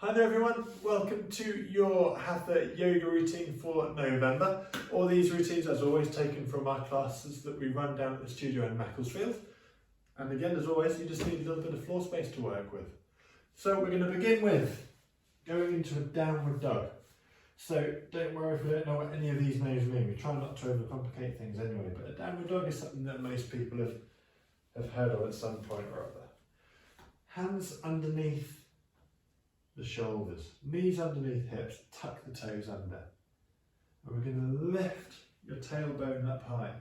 Hi there everyone, welcome to your Hatha yoga routine for November. All these routines as always taken from our classes that we run down at the studio in Macclesfield. And again, as always, you just need a little bit of floor space to work with. So we're going to begin with going into a downward dog. So don't worry if we don't know what any of these names mean. We try not to overcomplicate things anyway, but a downward dog is something that most people have heard of at some point or other. Hands underneath the shoulders, knees underneath hips, tuck the toes under. And we're going to lift your tailbone up high.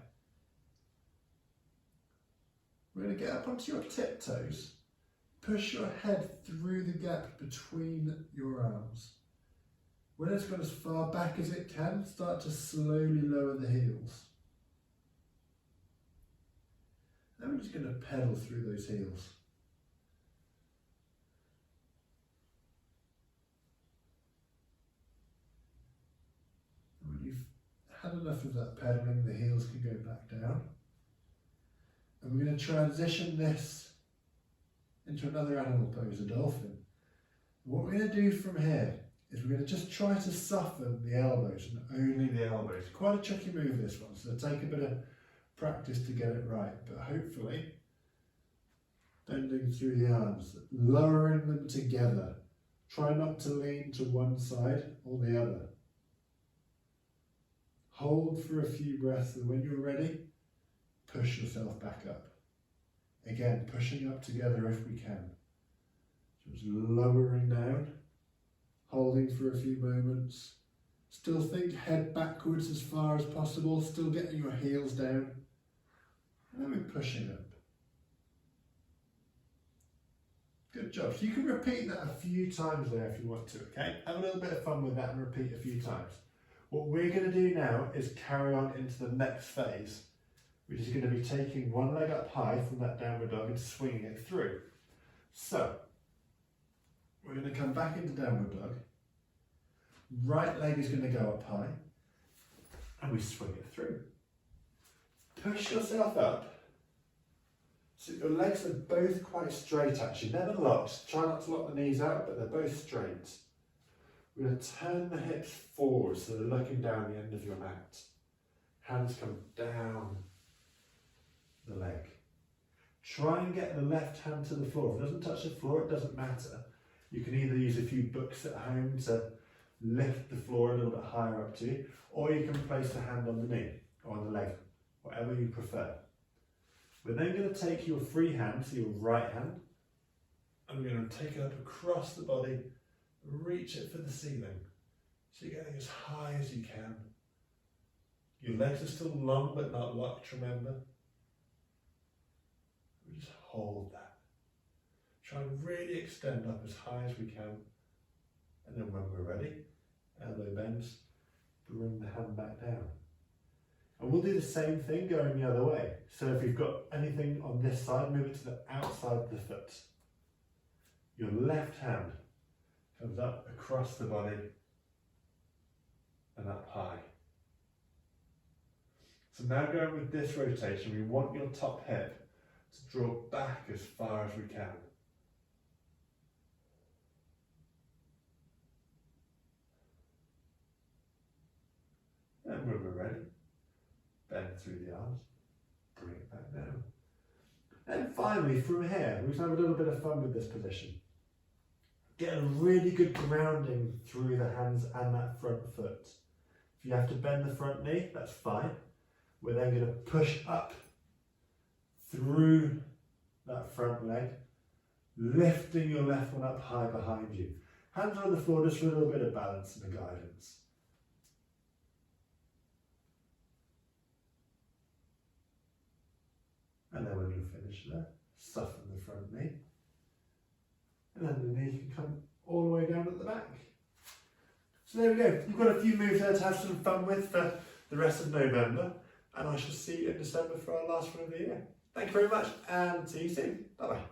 We're going to get up onto your tiptoes, push your head through the gap between your arms. When it's gone as far back as it can, start to slowly lower the heels. Then we're just going to pedal through those heels. When you've had enough of that pedaling, the heels can go back down. And we're going to transition this into another animal pose, a dolphin. And what we're going to do from here is we're going to just try to soften the elbows and only the elbows. Quite a tricky move this one, so take a bit of practice to get it right, but hopefully bending through the arms, lowering them together. Try not to lean to one side or the other. Hold for a few breaths, and when you're ready, push yourself back up. Again, pushing up together if we can. Just lowering down, holding for a few moments. Still think head backwards as far as possible, still getting your heels down. And then we're pushing up. Good job. So you can repeat that a few times there if you want to, okay? Have a little bit of fun with that and repeat a few times. What we're going to do now is carry on into the next phase, which is going to be taking one leg up high from that downward dog and swinging it through. So, we're going to come back into downward dog. Right leg is going to go up high, and we swing it through. Push yourself up, so your legs are both quite straight actually, never locked. Try not to lock the knees out, but they're both straight. We're going to turn the hips forward so they're looking down the end of your mat. Hands come down the leg. Try and get the left hand to the floor. If it doesn't touch the floor, it doesn't matter. You can either use a few books at home to lift the floor a little bit higher up to you, or you can place the hand on the knee or on the leg, whatever you prefer. We're then going to take your free hand, so your right hand, and we're going to take it up across the body, reach it for the ceiling. So you're getting as high as you can. Your legs are still long but not locked, remember? We just hold that. Try and really extend up as high as we can. And then when we're ready, elbow bends, bring the hand back down. And we'll do the same thing going the other way. So if you've got anything on this side, move it to the outside of the foot. Your left hand comes up across the body and up high. So now going with this rotation, we want your top hip to draw back as far as we can. And when we're ready, bend through the arms, bring it back down. And finally, from here, we can have a little bit of fun with this position. Get a really good grounding through the hands and that front foot. If you have to bend the front knee, that's fine. We're then going to push up through that front leg, lifting your left one up high behind you. Hands on the floor just for a little bit of balance and guidance. And then when you're finished there, soften the front knee. And then the knee can come all the way down at the back. So there we go. You've got a few moves there to have some fun with for the rest of November. And I shall see you in December for our last one of the year. Thank you very much and see you soon. Bye bye.